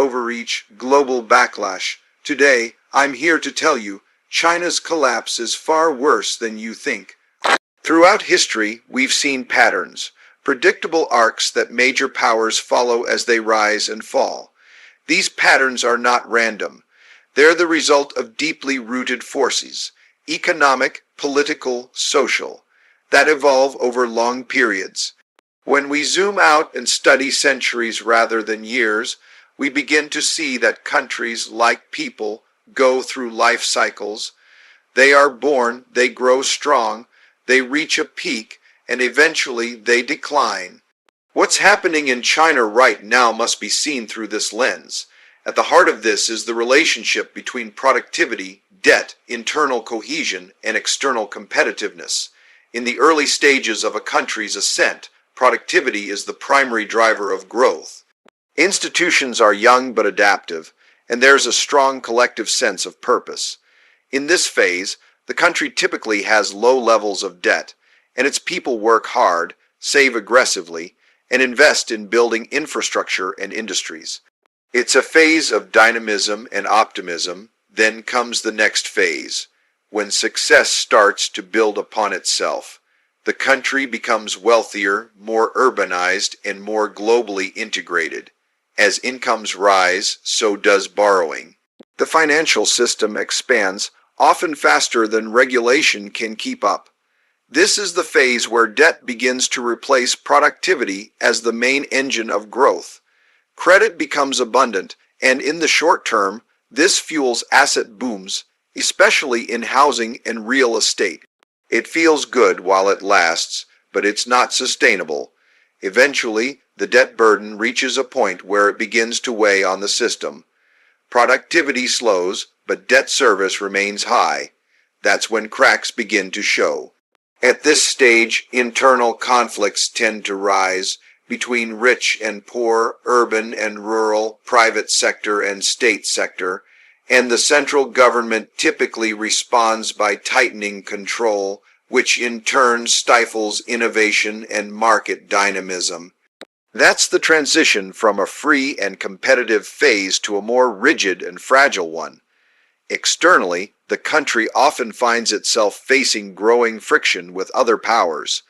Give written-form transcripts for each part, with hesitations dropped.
overreach, global backlash. Today, I'm here to tell you, China's collapse is far worse than you think. Throughout history, we've seen patterns, predictable arcs that major powers follow as they rise and fall. These patterns are not random. They're the result of deeply rooted forces, economic, political, social, that evolve over long periods. When we zoom out and study centuries rather than years, we begin to see that countries, like people, go through life cycles. They are born, they grow strong, they reach a peak, and eventually they decline. What's happening in China right now must be seen through this lens. At the heart of this is the relationship between productivity, debt, internal cohesion, and external competitiveness. In the early stages of a country's ascent, productivity is the primary driver of growth. Institutions are young but adaptive, and there's a strong collective sense of purpose. In this phase, the country typically has low levels of debt, and its people work hard, save aggressively, and invest in building infrastructure and industries. It's a phase of dynamism and optimism. Then comes the next phase, when success starts to build upon itself. The country becomes wealthier, more urbanized, and more globally integrated. As incomes rise, so does borrowing. The financial system expands, often faster than regulation can keep up. This is the phase where debt begins to replace productivity as the main engine of growth. Credit becomes abundant, and in the short term, this fuels asset booms, especially in housing and real estate. It feels good while it lasts, but it's not sustainable. Eventually, the debt burden reaches a point where it begins to weigh on the system. Productivity slows, but debt service remains high. That's when cracks begin to show. At this stage, internal conflicts tend to rise between rich and poor, urban and rural, private sector and state sector, and the central government typically responds by tightening control, which in turn stifles innovation and market dynamism. That's the transition from a free and competitive phase to a more rigid and fragile one. Externally, the country often finds itself facing growing friction with other powers.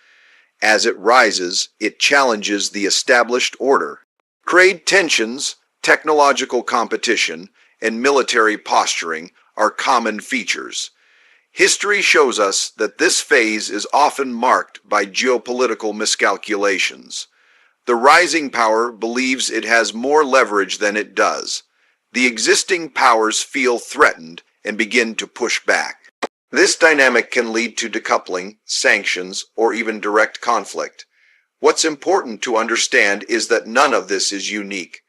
As it rises, it challenges the established order. Trade tensions, technological competition, and military posturing are common features. History shows us that this phase is often marked by geopolitical miscalculations. The rising power believes it has more leverage than it does. The existing powers feel threatened and begin to push back. This dynamic can lead to decoupling, sanctions, or even direct conflict. What's important to understand is that none of this is unique.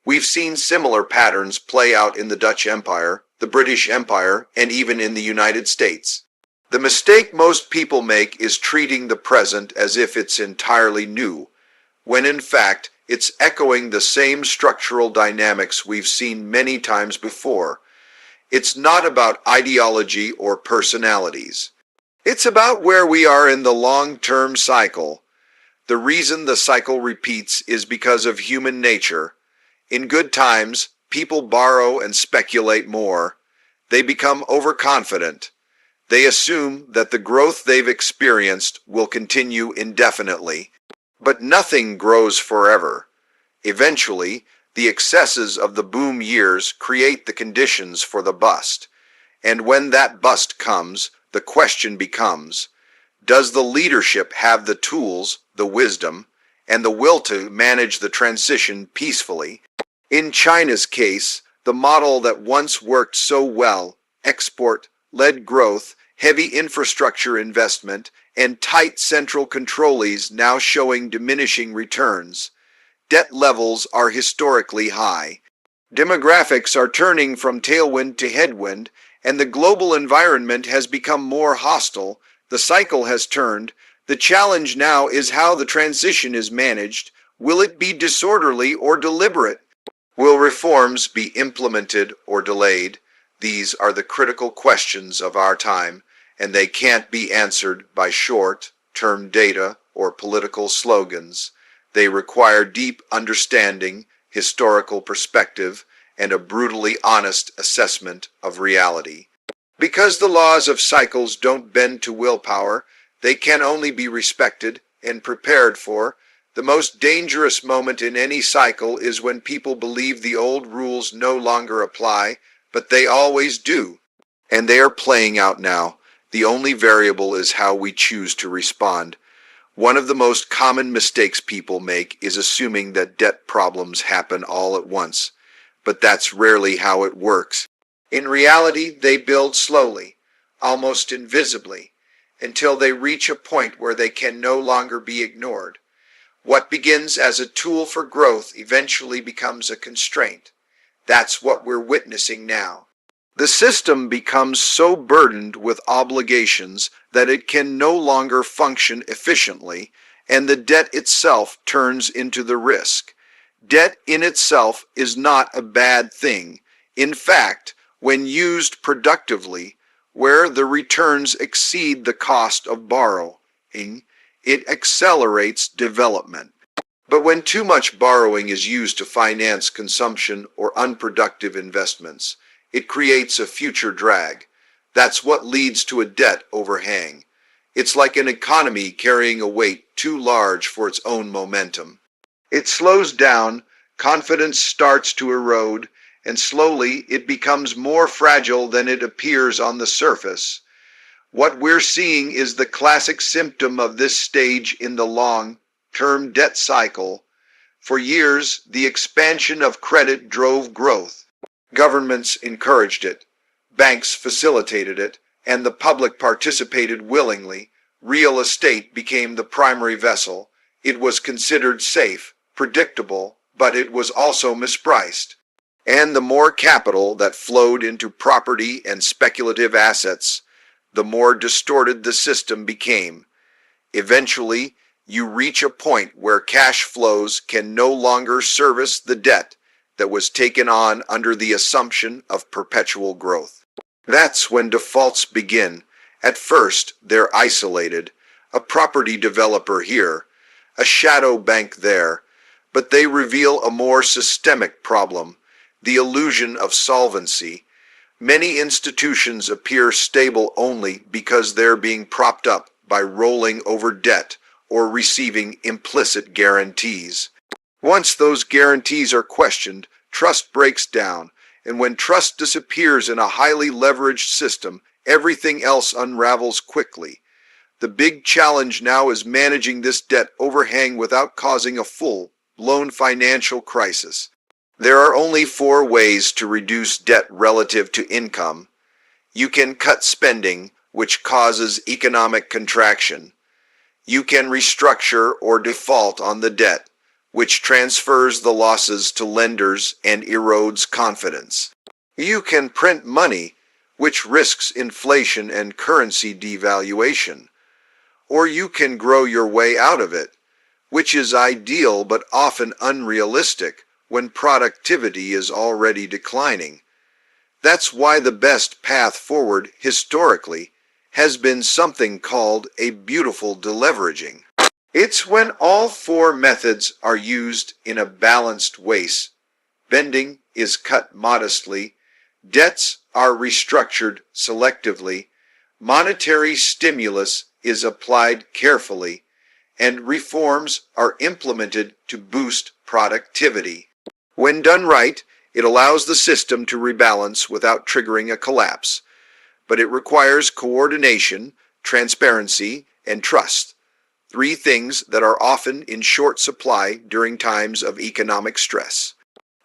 We've seen similar patterns play out in the Dutch Empire, the British Empire, and even in the United States. The mistake most people make is treating the present as if it's entirely new, when in fact it's echoing the same structural dynamics we've seen many times before. It's not about ideology or personalities. It's about where we are in the long-term cycle. The reason the cycle repeats is because of human nature. In good times, people borrow and speculate more. They become overconfident. They assume that the growth they've experienced will continue indefinitely. But nothing grows forever. Eventually, the excesses of the boom years create the conditions for the bust. And when that bust comes, the question becomes, does the leadership have the tools, the wisdom, and the will to manage the transition peacefully? In China's case, the model that once worked so well, export-led growth, heavy infrastructure investment, and tight central control is now showing diminishing returns. Debt levels are historically high. Demographics are turning from tailwind to headwind, and the global environment has become more hostile. The cycle has turned. The challenge now is how the transition is managed. Will it be disorderly or deliberate? Will reforms be implemented or delayed? These are the critical questions of our time, and they can't be answered by short-term data or political slogans. They require deep understanding, historical perspective, and a brutally honest assessment of reality. Because the laws of cycles don't bend to willpower, they can only be respected and prepared for. The most dangerous moment in any cycle is when people believe the old rules no longer apply, but they always do. And they are playing out now. The only variable is how we choose to respond. One of the most common mistakes people make is assuming that debt problems happen all at once. But that's rarely how it works. In reality, they build slowly, almost invisibly, until they reach a point where they can no longer be ignored. What begins as a tool for growth eventually becomes a constraint. That's what we're witnessing now. The system becomes so burdened with obligations that it can no longer function efficiently, and the debt itself turns into the risk. Debt in itself is not a bad thing. In fact, when used productively, where the returns exceed the cost of borrowing, it accelerates development. But when too much borrowing is used to finance consumption or unproductive investments, it creates a future drag. That's what leads to a debt overhang. It's like an economy carrying a weight too large for its own momentum. It slows down, confidence starts to erode, and slowly it becomes more fragile than it appears on the surface. What we're seeing is the classic symptom of this stage in the long-term debt cycle. For years, the expansion of credit drove growth. Governments encouraged it, banks facilitated it, and the public participated willingly. Real estate became the primary vessel. It was considered safe, predictable, but it was also mispriced. And the more capital that flowed into property and speculative assets, the more distorted the system became. Eventually, you reach a point where cash flows can no longer service the debt that was taken on under the assumption of perpetual growth. That's when defaults begin. At first, they're isolated, a property developer here, a shadow bank there, but they reveal a more systemic problem. The illusion of solvency. Many institutions appear stable only because they're being propped up by rolling over debt or receiving implicit guarantees. Once those guarantees are questioned, trust breaks down, and when trust disappears in a highly leveraged system, everything else unravels quickly. The big challenge now is managing this debt overhang without causing a full-blown financial crisis. There are only 4 ways to reduce debt relative to income. You can cut spending, which causes economic contraction. You can restructure or default on the debt, which transfers the losses to lenders and erodes confidence. You can print money, which risks inflation and currency devaluation. Or you can grow your way out of it, which is ideal but often unrealistic when productivity is already declining. That's why the best path forward, historically, has been something called a beautiful deleveraging. It's when all 4 methods are used in a balanced way. Spending is cut modestly, debts are restructured selectively, monetary stimulus is applied carefully, and reforms are implemented to boost productivity. When done right, it allows the system to rebalance without triggering a collapse, but it requires coordination, transparency, and trust, 3 things that are often in short supply during times of economic stress.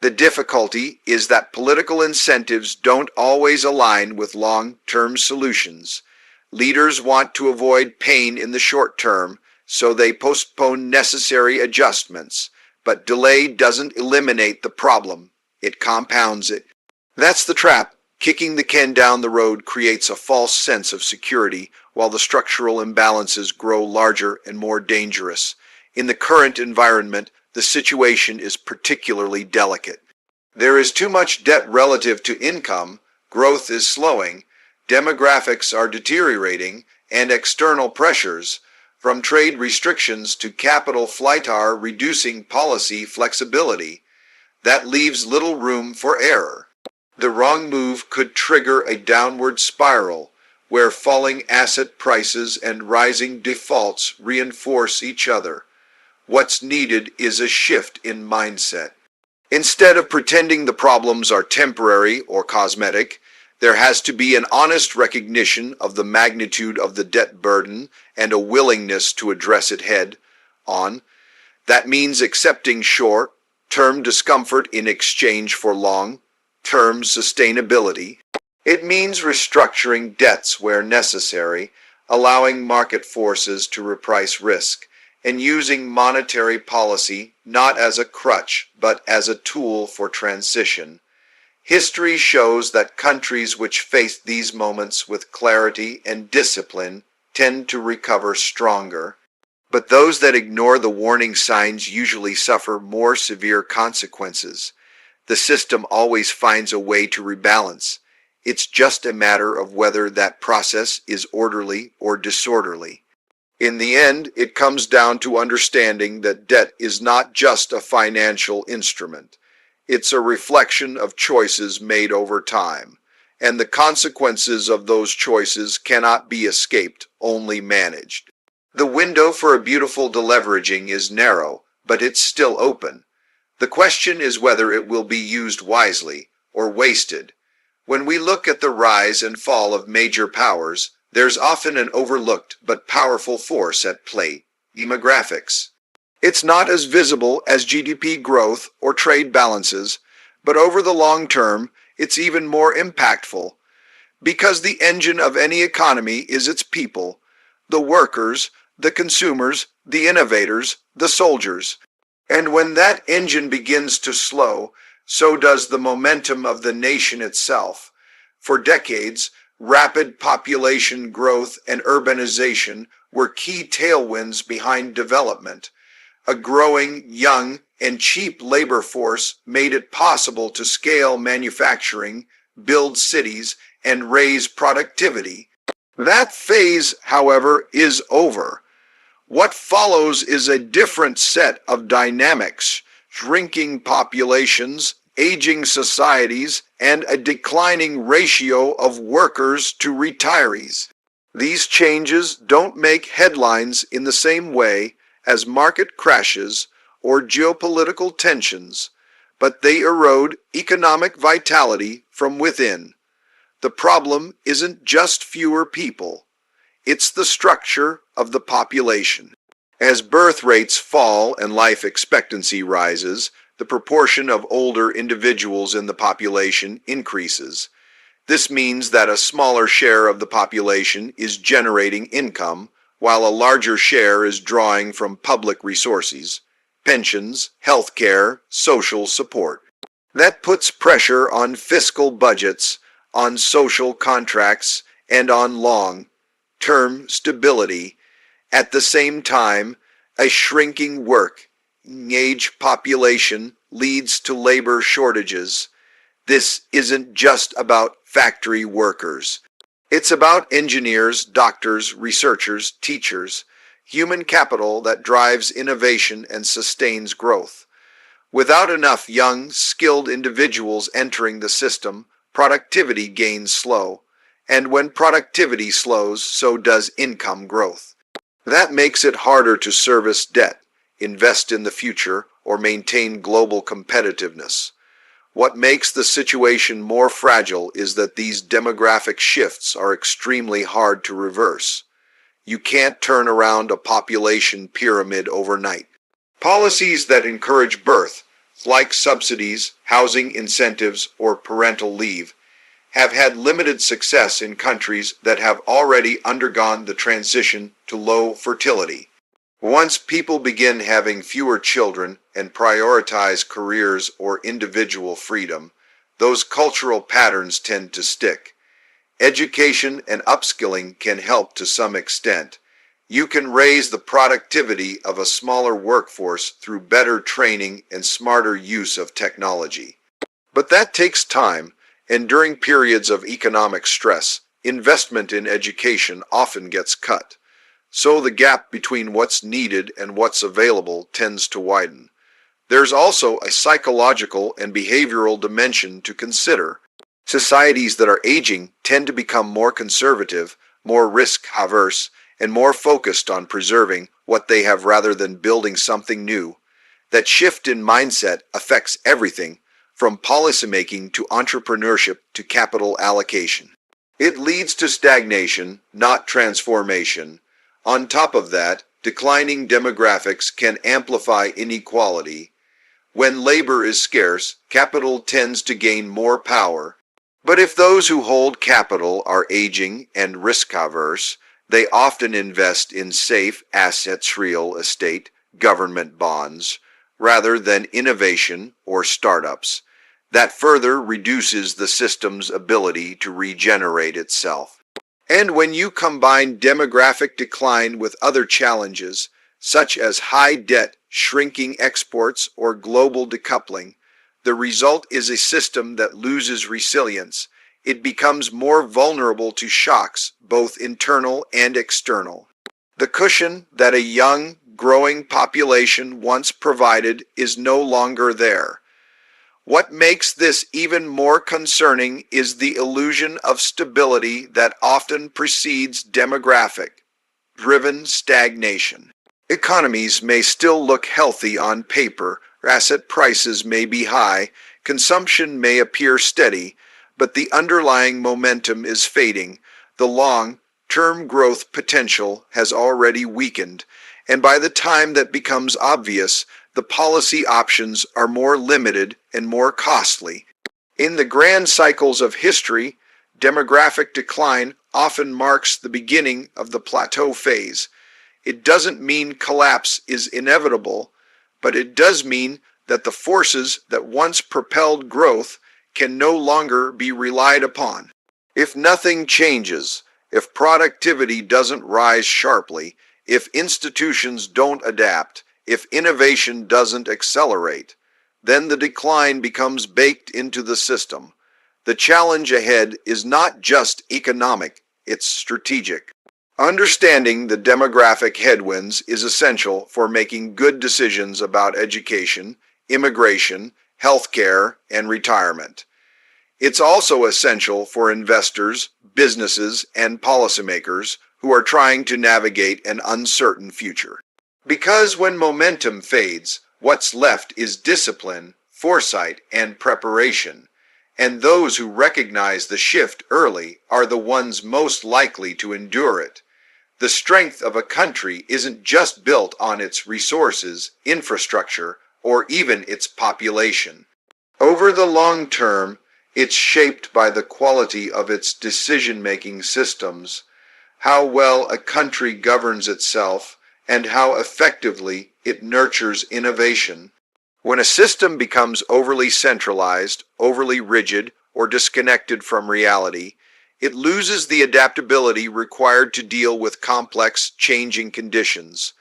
The difficulty is that political incentives don't always align with long-term solutions. Leaders want to avoid pain in the short term, so they postpone necessary adjustments. But delay doesn't eliminate the problem, it compounds it. That's the trap. Kicking the can down the road creates a false sense of security, while the structural imbalances grow larger and more dangerous. In the current environment, the situation is particularly delicate. There is too much debt relative to income, growth is slowing, demographics are deteriorating, and external pressures, from trade restrictions to capital flight, are reducing policy flexibility. That leaves little room for error. The wrong move could trigger a downward spiral, where falling asset prices and rising defaults reinforce each other. What's needed is a shift in mindset. Instead of pretending the problems are temporary or cosmetic, there has to be an honest recognition of the magnitude of the debt burden and a willingness to address it head on. That means accepting short-term discomfort in exchange for long-term sustainability. It means restructuring debts where necessary, allowing market forces to reprice risk, and using monetary policy not as a crutch but as a tool for transition. History shows that countries which face these moments with clarity and discipline tend to recover stronger, but those that ignore the warning signs usually suffer more severe consequences. The system always finds a way to rebalance. It's just a matter of whether that process is orderly or disorderly. In the end, it comes down to understanding that debt is not just a financial instrument. It's a reflection of choices made over time, and the consequences of those choices cannot be escaped, only managed. The window for a beautiful deleveraging is narrow, but it's still open. The question is whether it will be used wisely or wasted. When we look at the rise and fall of major powers, there's often an overlooked but powerful force at play: demographics. It's not as visible as GDP growth or trade balances, but over the long term, it's even more impactful. Because the engine of any economy is its people, the workers, the consumers, the innovators, the soldiers. And when that engine begins to slow, so does the momentum of the nation itself. For decades, rapid population growth and urbanization were key tailwinds behind development. A growing, young, and cheap labor force made it possible to scale manufacturing, build cities, and raise productivity. That phase, however, is over. What follows is a different set of dynamics: shrinking populations, aging societies, and a declining ratio of workers to retirees. These changes don't make headlines in the same way as market crashes or geopolitical tensions, but they erode economic vitality from within. The problem isn't just fewer people. It's the structure of the population. As birth rates fall and life expectancy rises, the proportion of older individuals in the population increases. This means that a smaller share of the population is generating income, while a larger share is drawing from public resources, pensions, healthcare, social support. That puts pressure on fiscal budgets, on social contracts, and on long-term stability. At the same time, a shrinking working-age population leads to labor shortages. This isn't just about factory workers. It's about engineers, doctors, researchers, teachers, human capital that drives innovation and sustains growth. Without enough young, skilled individuals entering the system, productivity gains slow, and when productivity slows, so does income growth. That makes it harder to service debt, invest in the future, or maintain global competitiveness. What makes the situation more fragile is that these demographic shifts are extremely hard to reverse. You can't turn around a population pyramid overnight. Policies that encourage birth, like subsidies, housing incentives, or parental leave, have had limited success in countries that have already undergone the transition to low fertility. Once people begin having fewer children and prioritize careers or individual freedom, those cultural patterns tend to stick. Education and upskilling can help to some extent. You can raise the productivity of a smaller workforce through better training and smarter use of technology. But that takes time, and during periods of economic stress, investment in education often gets cut. So the gap between what's needed and what's available tends to widen. There's also a psychological and behavioral dimension to consider. Societies that are aging tend to become more conservative, more risk-averse, and more focused on preserving what they have rather than building something new. That shift in mindset affects everything, from policymaking to entrepreneurship to capital allocation. It leads to stagnation, not transformation. On top of that, declining demographics can amplify inequality. When labor is scarce, capital tends to gain more power. But if those who hold capital are aging and risk-averse, they often invest in safe assets, real estate, government bonds, rather than innovation or startups. That further reduces the system's ability to regenerate itself. And when you combine demographic decline with other challenges, such as high debt, shrinking exports, or global decoupling, the result is a system that loses resilience. It becomes more vulnerable to shocks, both internal and external. The cushion that a young, growing population once provided is no longer there. What makes this even more concerning is the illusion of stability that often precedes demographic-driven stagnation. Economies may still look healthy on paper, asset prices may be high, consumption may appear steady, but the underlying momentum is fading. The long-term growth potential has already weakened, and by the time that becomes obvious, the policy options are more limited and more costly. In the grand cycles of history, demographic decline often marks the beginning of the plateau phase. It doesn't mean collapse is inevitable, but it does mean that the forces that once propelled growth can no longer be relied upon. If nothing changes, if productivity doesn't rise sharply, if institutions don't adapt, if innovation doesn't accelerate, then the decline becomes baked into the system. The challenge ahead is not just economic, it's strategic. Understanding the demographic headwinds is essential for making good decisions about education, immigration, healthcare, and retirement. It's also essential for investors, businesses, and policymakers who are trying to navigate an uncertain future. Because when momentum fades, what's left is discipline, foresight, and preparation. And those who recognize the shift early are the ones most likely to endure it. The strength of a country isn't just built on its resources, infrastructure, or even its population. Over the long term, it's shaped by the quality of its decision-making systems, how well a country governs itself, and how effectively it nurtures innovation. When a system becomes overly centralized, overly rigid, or disconnected from reality, it loses the adaptability required to deal with complex, changing conditions.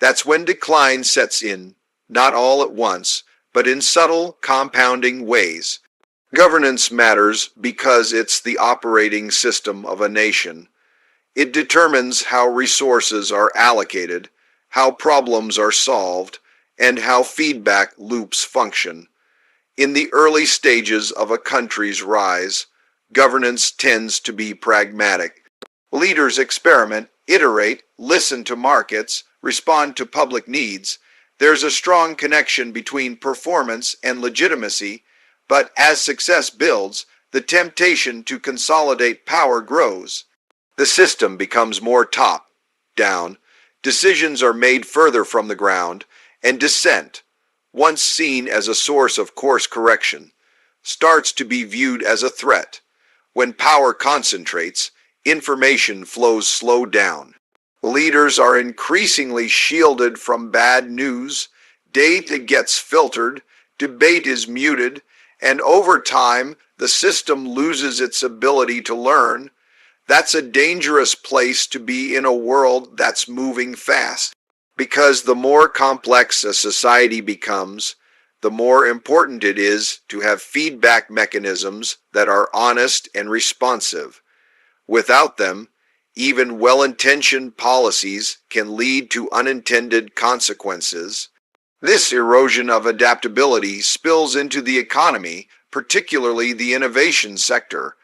That's when decline sets in, not all at once, but in subtle, compounding ways. Governance matters because it's the operating system of a nation. It determines how resources are allocated, how problems are solved, and how feedback loops function. In the early stages of a country's rise, governance tends to be pragmatic. Leaders experiment, iterate, listen to markets, respond to public needs. There's a strong connection between performance and legitimacy, but as success builds, the temptation to consolidate power grows. The system becomes more top-down. Decisions are made further from the ground, and dissent, once seen as a source of course correction, starts to be viewed as a threat. When power concentrates, information flows slow down. Leaders are increasingly shielded from bad news, data gets filtered, debate is muted, and over time, the system loses its ability to learn. That's a dangerous place to be in a world that's moving fast, because the more complex a society becomes, the more important it is to have feedback mechanisms that are honest and responsive. Without them, even well-intentioned policies can lead to unintended consequences. This erosion of adaptability spills into the economy, particularly the innovation sector.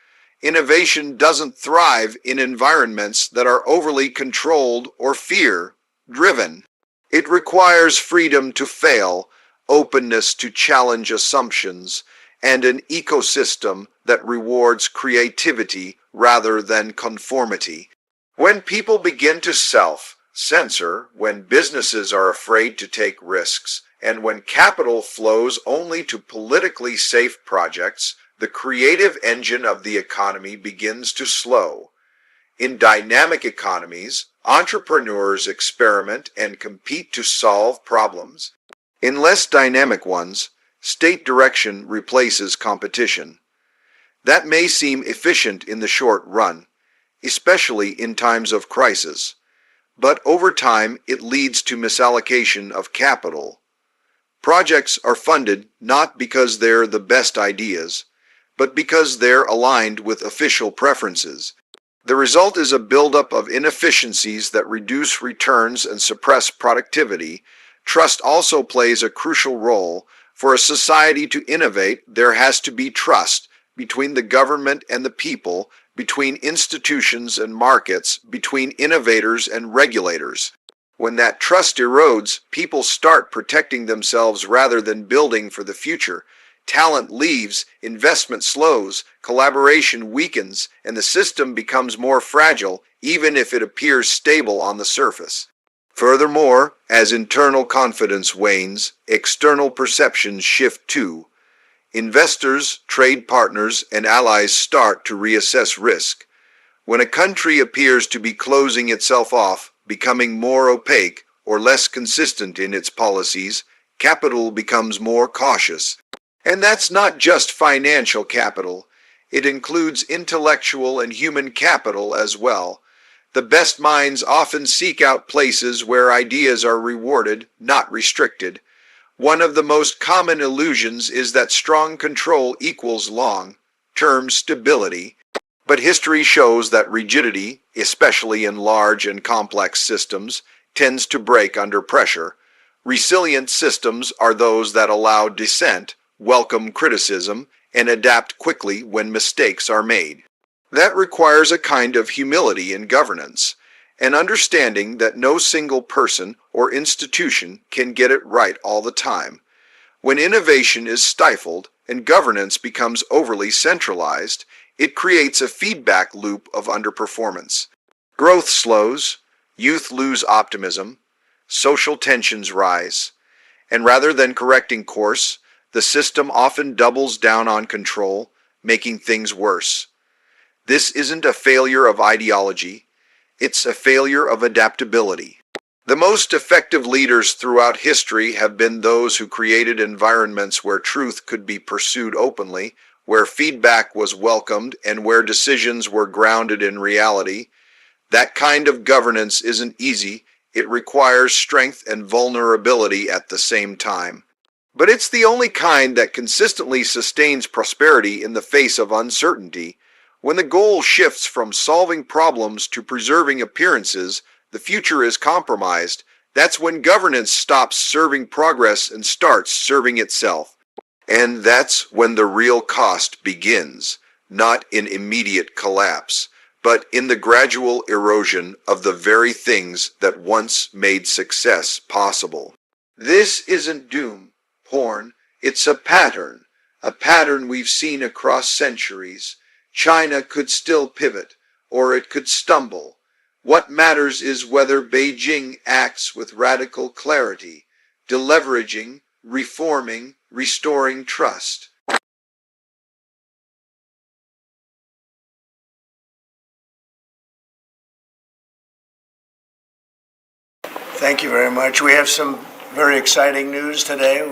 Innovation doesn't thrive in environments that are overly controlled or fear-driven. It requires freedom to fail, openness to challenge assumptions, and an ecosystem that rewards creativity rather than conformity. When people begin to self-censor, when businesses are afraid to take risks, and when capital flows only to politically safe projects, the creative engine of the economy begins to slow. In dynamic economies, entrepreneurs experiment and compete to solve problems. In less dynamic ones, state direction replaces competition. That may seem efficient in the short run, especially in times of crisis, but over time it leads to misallocation of capital. Projects are funded not because they're the best ideas, but because they're aligned with official preferences. The result is a buildup of inefficiencies that reduce returns and suppress productivity. Trust also plays a crucial role. For a society to innovate, there has to be trust between the government and the people, between institutions and markets, between innovators and regulators. When that trust erodes, people start protecting themselves rather than building for the future. Talent leaves, investment slows, collaboration weakens, and the system becomes more fragile, even if it appears stable on the surface. Furthermore, as internal confidence wanes, external perceptions shift too. Investors, trade partners, and allies start to reassess risk. When a country appears to be closing itself off, becoming more opaque, or less consistent in its policies, capital becomes more cautious. And that's not just financial capital. It includes intellectual and human capital as well. The best minds often seek out places where ideas are rewarded, not restricted. One of the most common illusions is that strong control equals long-term stability. But history shows that rigidity, especially in large and complex systems, tends to break under pressure. Resilient systems are those that allow dissent, welcome criticism, and adapt quickly when mistakes are made. That requires a kind of humility in governance, an understanding that no single person or institution can get it right all the time. When innovation is stifled and governance becomes overly centralized, it creates a feedback loop of underperformance. Growth slows, youth lose optimism, social tensions rise, and rather than correcting course, the system often doubles down on control, making things worse. This isn't a failure of ideology, it's a failure of adaptability. The most effective leaders throughout history have been those who created environments where truth could be pursued openly, where feedback was welcomed, and where decisions were grounded in reality. That kind of governance isn't easy. It requires strength and vulnerability at the same time. But it's the only kind that consistently sustains prosperity in the face of uncertainty. When the goal shifts from solving problems to preserving appearances, the future is compromised. That's when governance stops serving progress and starts serving itself. And that's when the real cost begins, not in immediate collapse, but in the gradual erosion of the very things that once made success possible. This isn't doom porn, it's a pattern we've seen across centuries. China could still pivot, or it could stumble. What matters is whether Beijing acts with radical clarity, deleveraging, reforming, restoring trust. Thank you very much. We have some very exciting news today.